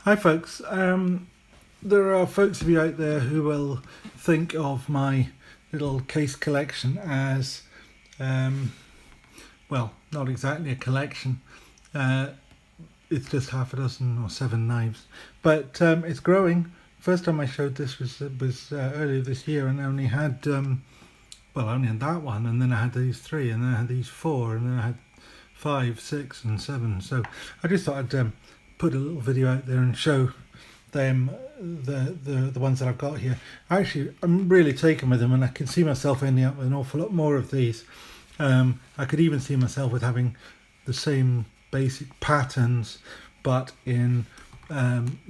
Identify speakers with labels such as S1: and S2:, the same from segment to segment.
S1: Hi folks, there are folks of you out there who will think of my little case collection as, well, not exactly a collection, it's just half a dozen or 7 knives, but it's growing. First time I showed this was earlier this year, and I only had, well, I only had that one, and then I had these 3, and then I had these 4, and then I had 5, 6 and 7, so I just thought I'd put a little video out there and show them the ones that I've got here. Actually, I'm really taken with them, and I can see myself ending up with an awful lot more of these. I could even see myself with having the same basic patterns, but in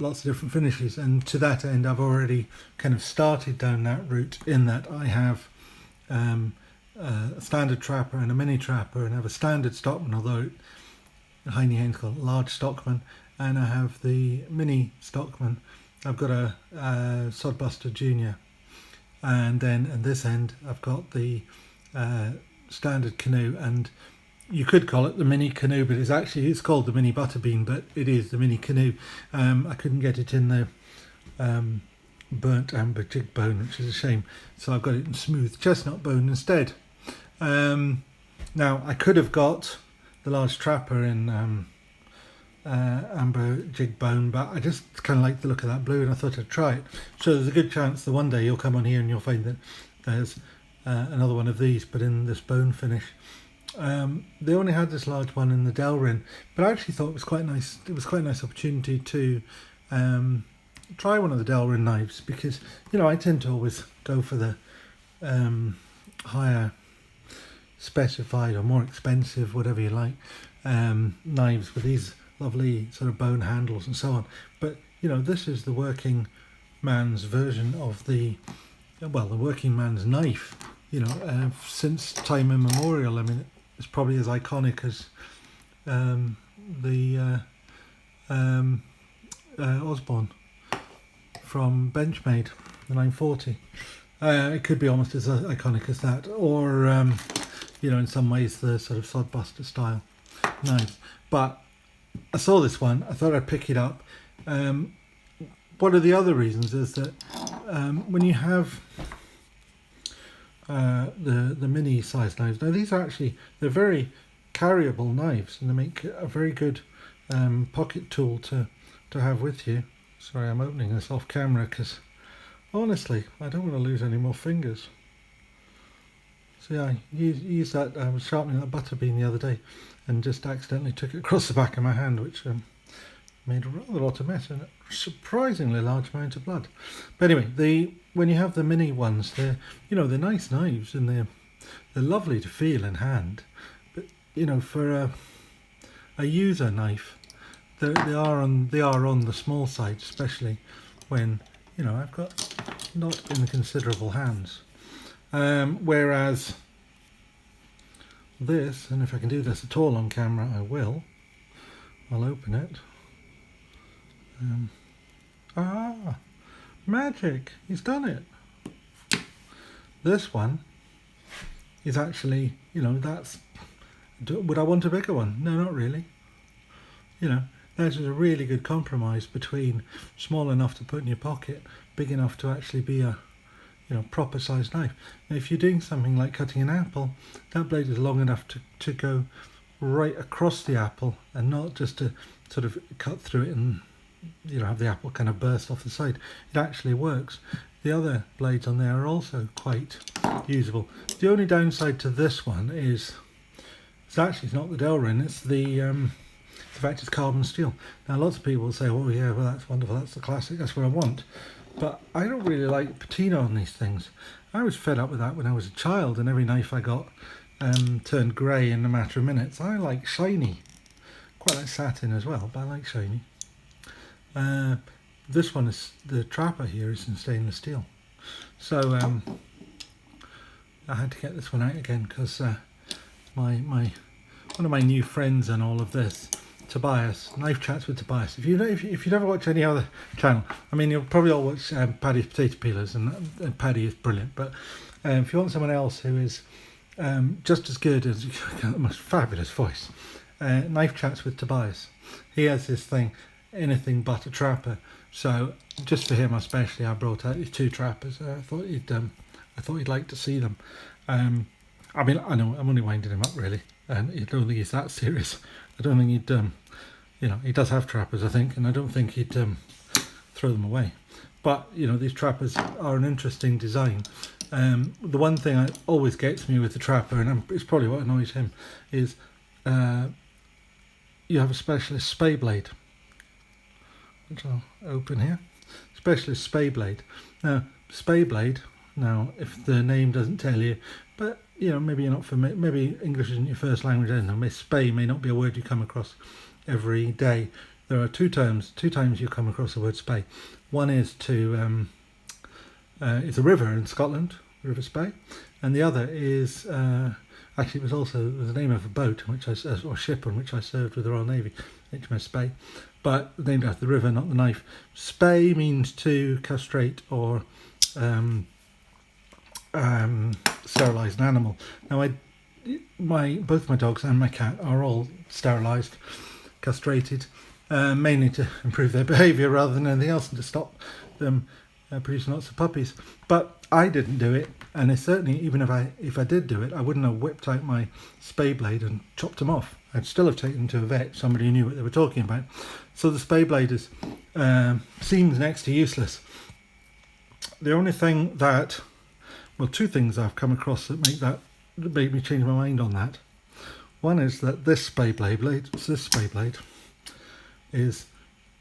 S1: lots of different finishes. And to that end, I've already kind of started down that route, in that I have a standard trapper and a mini trapper, and I have a standard stockman, although Heine Haynes called it large stockman, and I have the mini stockman. I've got a Sodbuster Junior, and then at this end I've got the standard canoe, and you could call it the mini canoe, but it's called the mini butterbean, but it is the mini canoe. I couldn't get it in the burnt amber jig bone, which is a shame, so I've got it in smooth chestnut bone instead. Now I could have got the large trapper in amber jig bone, but I just kind of like the look of that blue, and I thought I'd try it. So there's a good chance that one day you'll come on here and you'll find that there's another one of these, but in this bone finish. They only had this large one in the Delrin, but I actually thought it was quite nice. It was quite a nice opportunity to try one of the Delrin knives, because I tend to always go for the higher specified or more expensive, whatever you like, knives with these lovely sort of bone handles and so on. But this is the working man's version of the working man's knife. Since time immemorial. I mean, it's probably as iconic as the Osborne from Benchmade, the 940. It could be almost as iconic as that, or in some ways the sort of Sodbuster style knife. But I saw this one, I thought I'd pick it up. One of the other reasons is that when you have the mini size knives, now these are they're very carryable knives, and they make a very good pocket tool to have with you. Sorry, I'm opening this off camera because honestly I don't want to lose any more fingers. So yeah, I used that. I was sharpening that butterbean the other day and just accidentally took it across the back of my hand, which made a rather lot of mess and a surprisingly large amount of blood. But anyway, when you have the mini ones, they're nice knives, and they're lovely to feel in hand. But for a user knife, they are on the small side, especially when I've got not inconsiderable hands. Whereas this, and if I can do this at all on camera, I will. I'll open it. Magic! He's done it. This one is actually, would I want a bigger one? No, not really. There's a really good compromise between small enough to put in your pocket, big enough to actually be a proper sized knife. Now, if you're doing something like cutting an apple, that blade is long enough to go right across the apple, and not just to sort of cut through it and have the apple kind of burst off the side. It actually works. The other blades on there are also quite usable. The only downside to this one is it's not the Delrin, it's the fact it's carbon steel. Now lots of people will say, oh yeah, well that's wonderful, that's the classic, that's what I want. But I don't really like patina on these things. I was fed up with that when I was a child, and every knife I got turned grey in a matter of minutes. I like shiny. Quite like satin as well, but I like shiny. This one is, the trapper here is in stainless steel. So I had to get this one out again because one of my new friends and all of this, Tobias, Knife Chats with Tobias. If you never watch any other channel, I mean, you'll probably all watch Paddy's Potato Peelers, and Paddy is brilliant. But if you want someone else who is just as good as the most fabulous voice, Knife Chats with Tobias. He has this thing. anything but a trapper. So just for him especially, I brought out these 2 trappers. I thought he'd like to see them. I mean, I know I'm only winding him up really, and I don't think he's that serious. I don't think he'd, you know, he does have trappers, I think, and I don't think he'd throw them away. But you know, these trappers are an interesting design. The one thing that always gets me with the trapper, and it's probably what annoys him, is you have a specialist Spade Blade, which I'll open here. Specialist Spade Blade. Now, Spade Blade. Now, if the name doesn't tell you, but you know, maybe you're not familiar, maybe English isn't your first language. I don't know. Spade may not be a word you come across every day. There are two times you come across the word spay. One is to it's a river in Scotland, River Spey, and the other is actually it was also the name of a boat or ship on which I served with the Royal Navy, HMS Spey, but named after the river, not the knife. Spay means to castrate or sterilise an animal. Now both my dogs and my cat are all sterilised, castrated, mainly to improve their behaviour rather than anything else, and to stop them producing lots of puppies. But I didn't do it, and it certainly, even if I did do it, I wouldn't have whipped out my Spade Blade and chopped them off. I'd still have taken them to a vet, somebody who knew what they were talking about. So the Spade Blade seems next to useless. The only thing that, well, 2 things I've come across that made me change my mind on that. One is that this Spade Blade is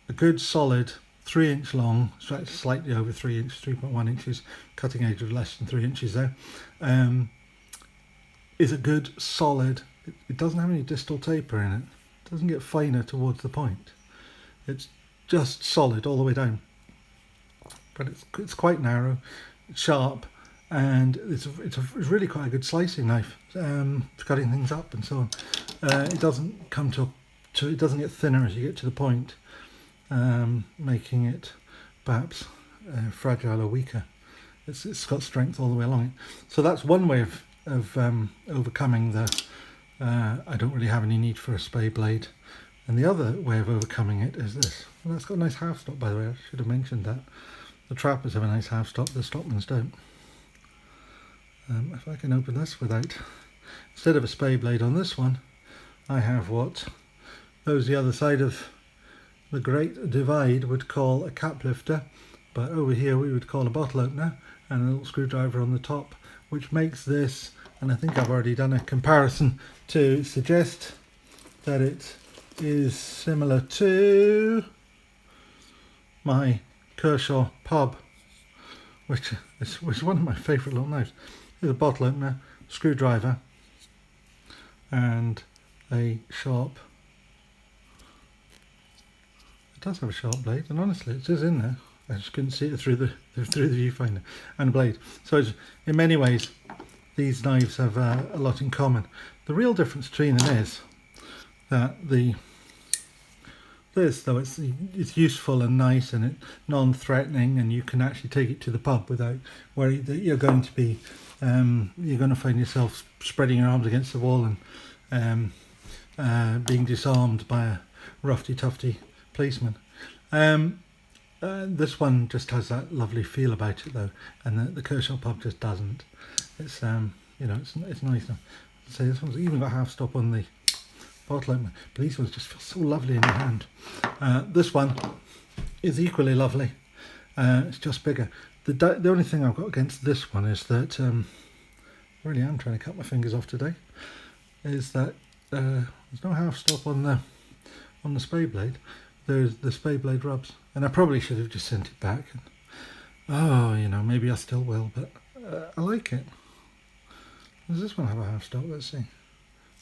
S1: a good solid 3-inch long, slightly over 3 inches, 3.1 inches, cutting edge of less than 3 inches there. Is a good solid, it doesn't have any distal taper in it. It doesn't get finer towards the point. It's just solid all the way down. But it's quite narrow, it's sharp, and it's really quite a good slicing knife for cutting things up and so on. It doesn't come it doesn't get thinner as you get to the point, making it perhaps fragile or weaker. It's got strength all the way along it. So that's one way of overcoming the I don't really have any need for a Spade Blade. And the other way of overcoming it is this. Well, that's got a nice half stop, by the way. I should have mentioned that. The trappers have a nice half stop, the Stockmans don't. If I can open this without, instead of a Spade Blade on this one, I have what those the other side of the Great Divide would call a cap lifter, but over here we would call a bottle opener, and a little screwdriver on the top, which makes this, and I think I've already done a comparison to suggest that it is similar to my Kershaw Pub, which is one of my favourite little knives. Here's a bottle opener, screwdriver, and a sharp. It does have a sharp blade, and honestly, it is in there. I just couldn't see it through the viewfinder, and a blade. So in many ways, these knives have a lot in common. The real difference between them is that this, though it's useful and nice and it non-threatening, and you can actually take it to the pub without worry that you're going to find yourself spreading your arms against the wall and being disarmed by a roughy-tufty policeman. This one just has that lovely feel about it though, and the Kershaw Pub just doesn't. It's it's nice. So this one's even got half stop on the bottle opener, but these ones just feel so lovely in your hand. This one is equally lovely. It's just bigger. The only thing I've got against this one is that I really am trying to cut my fingers off today. Is that there's no half stop on the Spade Blade. There's the Spade Blade rubs, and I probably should have just sent it back. And, maybe I still will, but I like it. Does this one have a half stop? Let's see.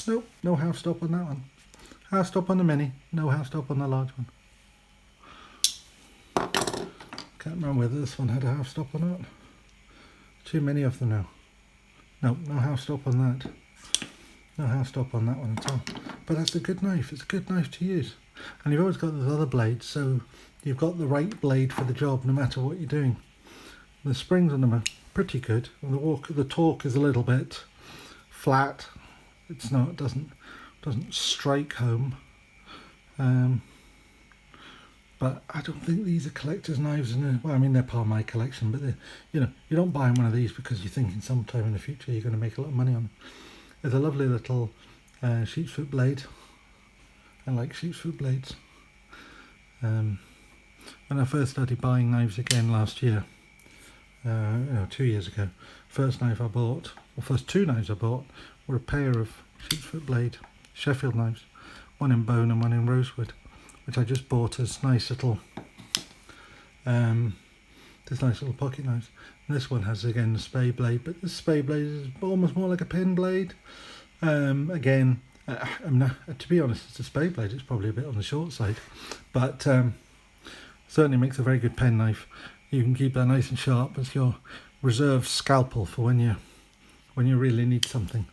S1: Nope, no half stop on that one. Half stop on the mini, no half stop on the large one. Can't remember whether this one had a half stop or not. Too many of them now. Nope, no half stop on that. No half stop on that one at all. But that's a good knife. It's a good knife to use. And you've always got those other blades, so you've got the right blade for the job no matter what you're doing. The springs on them are pretty good. And the torque is a little bit flat. It doesn't strike home. but I don't think these are collector's knives. And well, I mean, they're part of my collection, but you don't buy one of these because you're thinking sometime in the future you're going to make a lot of money on them. There's a lovely little sheep's foot blade. I like sheep's foot blades. When I first started buying knives again last year, 2 years ago, first two knives I bought were a pair of sheep's foot blade Sheffield knives, one in bone and one in rosewood, which I just bought as nice little pocket knives. And this one has again the Spade Blade, but the Spade Blade is almost more like a pen blade. To be honest, it's a Spade Blade. It's probably a bit on the short side, but certainly makes a very good pen knife. You can keep that nice and sharp as your reserve scalpel for when you really need something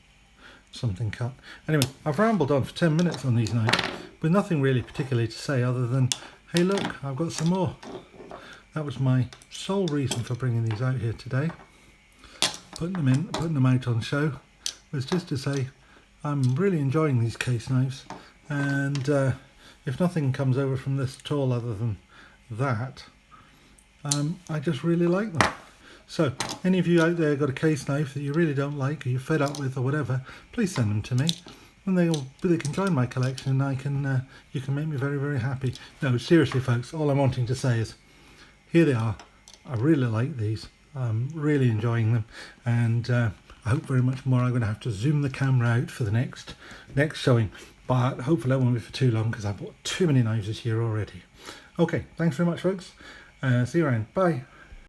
S1: cut. Anyway, I've rambled on for 10 minutes on these knives with nothing really particularly to say other than, hey look, I've got some more. That was my sole reason for bringing these out here today. Putting them out on show was just to say I'm really enjoying these case knives, and if nothing comes over from this at all other than that, I just really like them. So any of you out there got a case knife that you really don't like or you're fed up with or whatever, please send them to me, and they can join my collection, and you can make me very, very happy. No, seriously folks, all I'm wanting to say is here they are. I really like these. I'm really enjoying them, and I hope very much more. I'm going to have to zoom the camera out for the next showing, but hopefully that won't be for too long because I've bought too many knives this year already. Okay, thanks very much folks. See you around. Bye.